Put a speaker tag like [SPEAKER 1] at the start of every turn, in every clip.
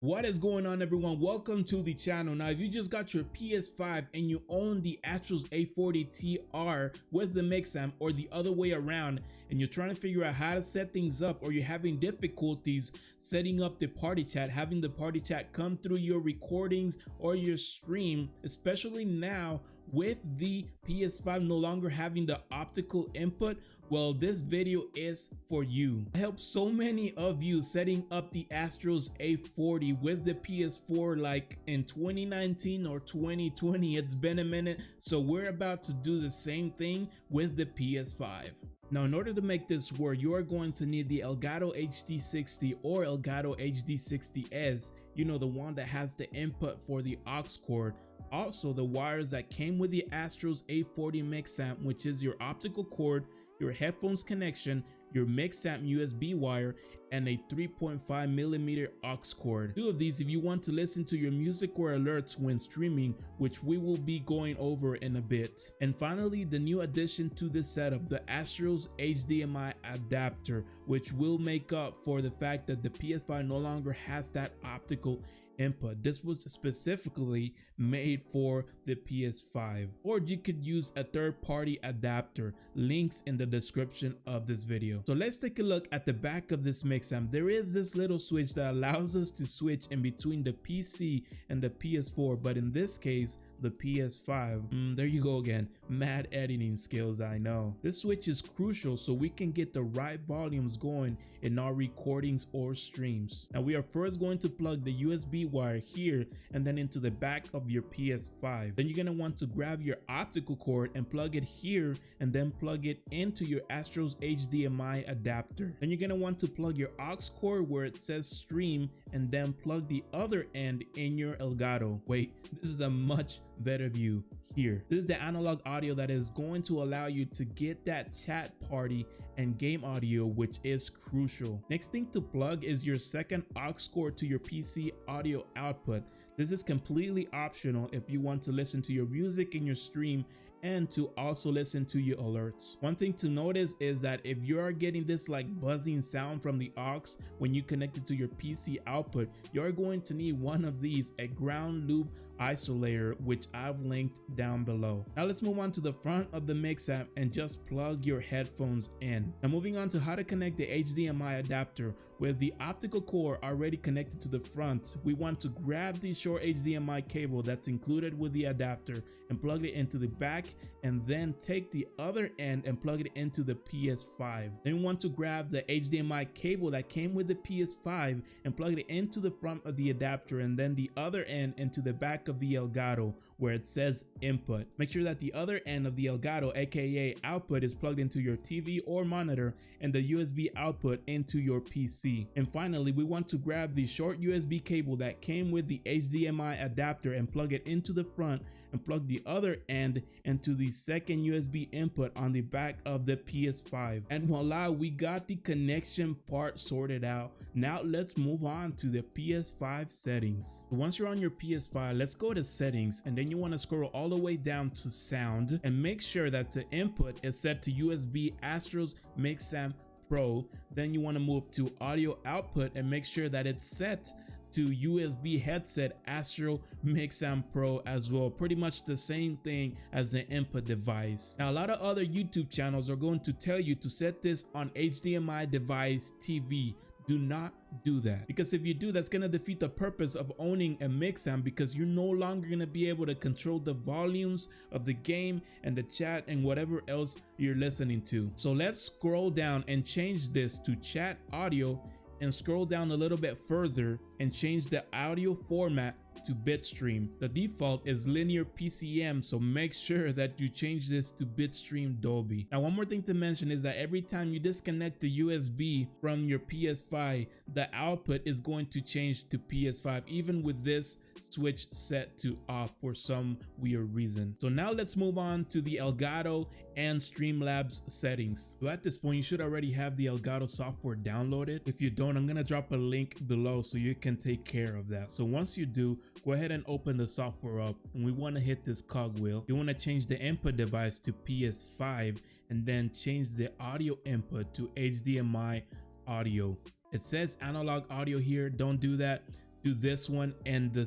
[SPEAKER 1] What is going on, everyone? Welcome to the channel. Now, if you just got your PS5 and you own the ASTRO A40 TR with the MixAmp, or the other way around, and you're trying to figure out how to set things up, or you're having difficulties setting up the party chat, having the party chat come through your recordings or your stream, especially now with the PS5 no longer having the optical input, well, this video is for you. I helped so many of you setting up the ASTRO's A40 with the PS4 like in 2019 or 2020. It's been a minute, so we're about to do the same thing with the PS5. Now, in order to make this work, you are going to need the Elgato HD60 or Elgato HD60S, you know, the one that has the input for the aux cord. Also, the wires that came with the ASTRO's A40 MixAmp, which is your optical cord, your headphones connection, your MixAmp USB wire, and a 3.5mm aux cord. Two of these if you want to listen to your music or alerts when streaming, which we will be going over in a bit. And finally, the new addition to this setup, the ASTRO's HDMI adapter, which will make up for the fact that the PS5 no longer has that optical input. This was specifically made for the PS5, or you could use a third-party adapter. Links in the description of this video. So let's take a look at the back of this MixAmp. There is this little switch that allows us to switch in between the PC and the PS4, but in this case the PS5. There you go again, mad editing skills, I know. This switch is crucial so we can get the right volumes going in our recordings or streams. Now, we are first going to plug the USB wire here and then into the back of your PS5. Then you're going to want to grab your optical cord and plug it here, and then plug it into your ASTRO's HDMI adapter. Then you're going to want to plug your aux cord where it says stream, and then plug the other end in your Elgato. Wait, this is a much better view here. This is the analog audio that is going to allow you to get that chat, party, and game audio, which is crucial. Next thing to plug is your second aux cord to your PC audio output. This is completely optional if you want to listen to your music in your stream and to also listen to your alerts. One thing to notice is that if you are getting this like buzzing sound from the aux when you connect it to your PC output, you're going to need one of these, a ground loop isolator, which I've linked down below. Now let's move on to the front of the MixAmp and just plug your headphones in. Now, moving on to how to connect the HDMI adapter. With the optical cord already connected to the front, we want to grab the short HDMI cable that's included with the adapter and plug it into the back, and then take the other end and plug it into the PS5. Then we want to grab the HDMI cable that came with the PS5 and plug it into the front of the adapter, and then the other end into the back of the Elgato where it says input. Make sure that the other end of the Elgato, aka output, is plugged into your TV or monitor, and the USB output into your PC. And finally, we want to grab the short USB cable that came with the HDMI adapter and plug it into the front, and plug the other end into the second USB input on the back of the PS5. And voila, we got the connection part sorted out. Now let's move on to the PS5 settings. Once you're on your PS5, let's go to settings, and then you want to scroll all the way down to sound and make sure that the input is set to USB ASTRO's MixAmp Pro. Then you want to move to audio output and make sure that it's set to USB headset ASTRO MixAmp Pro as well. Pretty much the same thing as the input device. Now, a lot of other YouTube channels are going to tell you to set this on HDMI device TV. Do not do that, because if you do, that's going to defeat the purpose of owning a MixAmp, because you're no longer going to be able to control the volumes of the game and the chat and whatever else you're listening to. So let's scroll down and change this to chat audio, and scroll down a little bit further and change the audio format to bitstream. The default is linear PCM, so make sure that you change this to bitstream Dolby. Now, one more thing to mention is that every time you disconnect the USB from your PS5, the output is going to change to PS5, even with this switch set to off for some weird reason. So now let's move on to the Elgato and Streamlabs settings. So at this point, you should already have the Elgato software downloaded. If you don't, I'm gonna drop a link below so you can take care of that. So once you do, go ahead and open the software up, and we want to hit this cogwheel. You want to change the input device to PS5, and then change the audio input to HDMI audio. It says analog audio here, don't do that. to this one, and the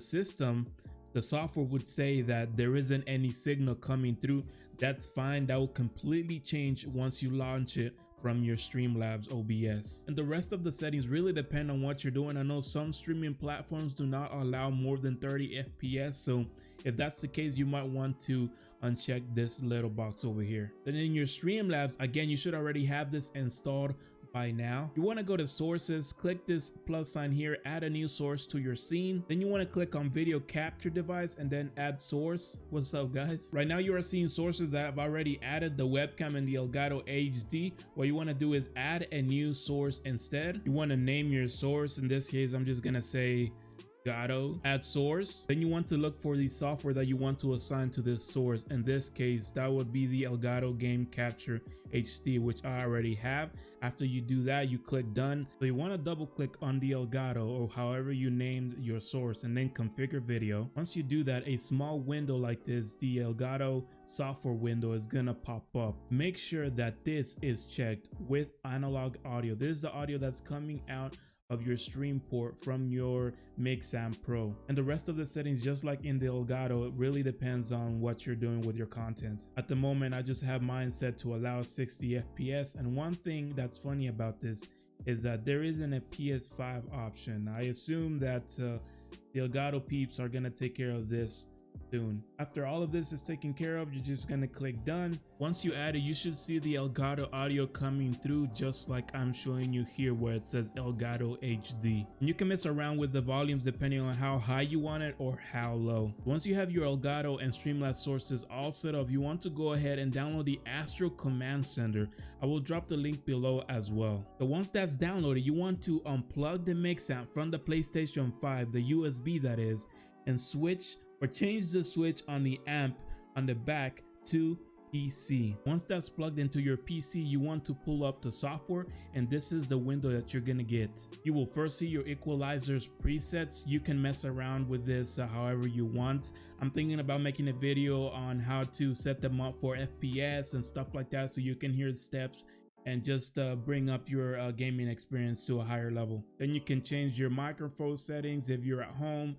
[SPEAKER 1] software would say that there isn't any signal coming through. That's fine. That will completely change once you launch it from your Streamlabs OBS. And the rest of the settings really depend on what you're doing. I know some streaming platforms do not allow more than 30 FPS, so if that's the case, you might want to uncheck this little box over here. Then in your Streamlabs, again, you should already have this installed by now. You want to go to sources, click this plus sign here, add a new source to your scene. Then you want to click on video capture device and then add source. What's up, guys? Right now you are seeing sources that have already added the webcam and the Elgato HD. What you want to do is add a new source instead. You want to name your source. In this case, I'm just gonna say Elgato, add source. Then you want to look for the software that you want to assign to this source. In this case, that would be the Elgato Game Capture HD, which I already have. After you do that, you click done. So you want to double click on the Elgato or however you named your source and then configure video. Once you do that, a small window like this, the Elgato software window, is gonna pop up. Make sure that this is checked with analog audio. This is the audio that's coming out of your stream port from your MixAmp Pro. And the rest of the settings, just like in the Elgato, it really depends on what you're doing with your content. At the moment, I just have mine set to allow 60 FPS. And one thing that's funny about this is that there isn't a PS5 option. I assume that the Elgato peeps are gonna take care of this soon. After all of this is taken care of, you're just gonna click done. Once you add it, you should see the Elgato audio coming through just like I'm showing you here, where it says Elgato HD. And you can mess around with the volumes depending on how high you want it or how low. Once you have your Elgato and Streamlabs sources all set up, you want to go ahead and download the Astro Command Center. I will drop the link below as well. So once that's downloaded, you want to unplug the MixAmp from the PlayStation 5, the USB that is, and switch or change the switch on the amp on the back to PC. Once that's plugged into your PC, you want to pull up the software, and this is the window that you're gonna get. You will first see your equalizers presets. You can mess around with this however you want. I'm thinking about making a video on how to set them up for FPS and stuff like that, so you can hear the steps and just bring up your gaming experience to a higher level. Then you can change your microphone settings if you're at home,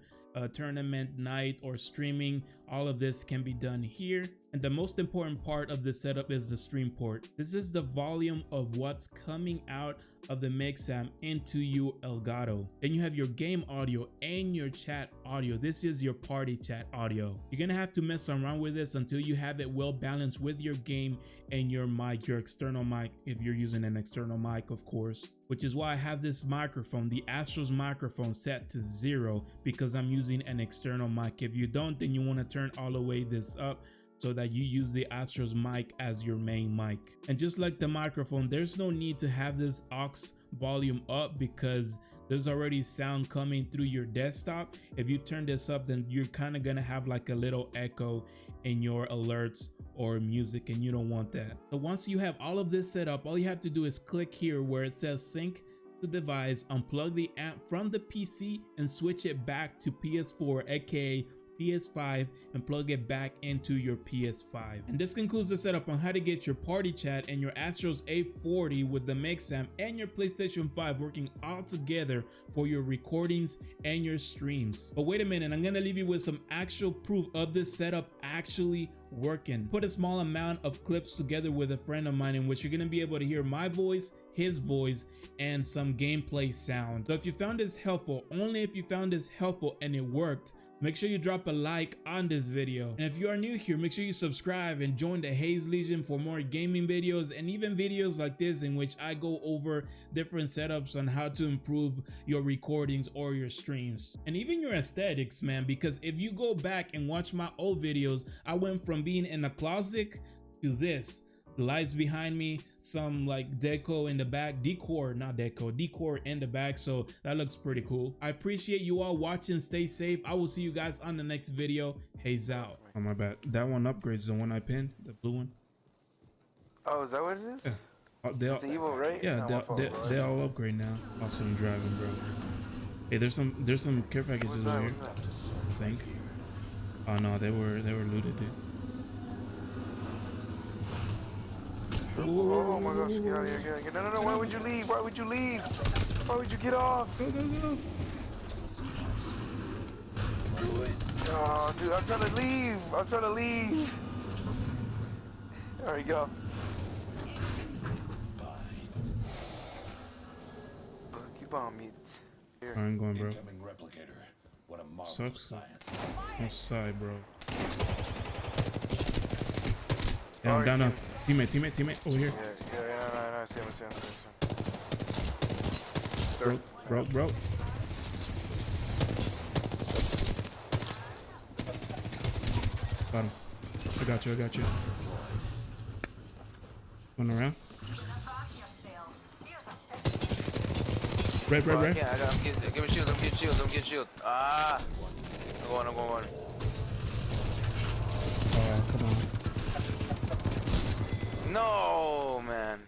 [SPEAKER 1] tournament night, or streaming. All of this can be done here. And the most important part of this setup is the stream port. This is the volume of what's coming out of the MixAmp into your Elgato. Then you have your game audio and your chat audio. This is your party chat audio. You're gonna have to mess around with this until you have it well balanced with your game and your mic, your external mic, if you're using an external mic, of course. Which is why I have this microphone, the Astro's microphone, set to 0 because I'm using an external mic. If you don't, then you want to turn all the way this up so that you use the Astro's mic as your main mic. And just like the microphone, there's no need to have this aux volume up because there's already sound coming through your desktop. If you turn this up, then you're kind of gonna have like a little echo in your alerts or music, and you don't want that. So once you have all of this set up, all you have to do is click here where it says sync to device, unplug the amp from the PC and switch it back to PS4, aka PS5, and plug it back into your PS5. And this concludes the setup on how to get your party chat and your Astro's A40 with the MixAmp and your PlayStation 5 working all together for your recordings and your streams. But wait a minute, I'm gonna leave you with some actual proof of this setup actually working. Put a small amount of clips together with a friend of mine in which you're gonna be able to hear my voice, his voice, and some gameplay sound. So if you found this helpful, only if you found this helpful and it worked, make sure you drop a like on this video. And if you are new here, make sure you subscribe and join the Haze Legion for more gaming videos and even videos like this in which I go over different setups on how to improve your recordings or your streams and even your aesthetics, man. Because if you go back and watch my old videos, I went from being in a closet to this. The lights behind me, some like deco in the back, decor in the back, so that looks pretty cool. I appreciate you all watching. Stay safe. I will see you guys on the next video. Haze out. Oh, my bad. That one upgrades the one I pinned, the blue one.
[SPEAKER 2] Oh, is that what it is?
[SPEAKER 1] Yeah.
[SPEAKER 2] It's the Evo, right?
[SPEAKER 1] Yeah, they all upgrade now. Awesome driving, bro. Hey, there's some care packages over here, I think. Oh no, they were looted, dude.
[SPEAKER 2] Oh my gosh, get out of here, get out of here. No, why would you leave? Why would you leave? Why would you get off?
[SPEAKER 1] Go.
[SPEAKER 2] Oh, dude, I'm trying to leave. I'm trying to leave. There we go. Keep on mute. Here.
[SPEAKER 1] I'm going, bro.
[SPEAKER 3] Incoming replicator. What a marvelous
[SPEAKER 1] Sucks.
[SPEAKER 3] science.
[SPEAKER 1] No side, bro.
[SPEAKER 2] Alright,
[SPEAKER 1] Down,
[SPEAKER 2] team.
[SPEAKER 1] teammate, over here.
[SPEAKER 2] Yeah, no, I see him.
[SPEAKER 1] Broke. Got him. I got you. Going around. Red.
[SPEAKER 2] Yeah, give me shield. Let me get shield. Ah! I'm going.
[SPEAKER 1] Oh, come on.
[SPEAKER 2] No, man.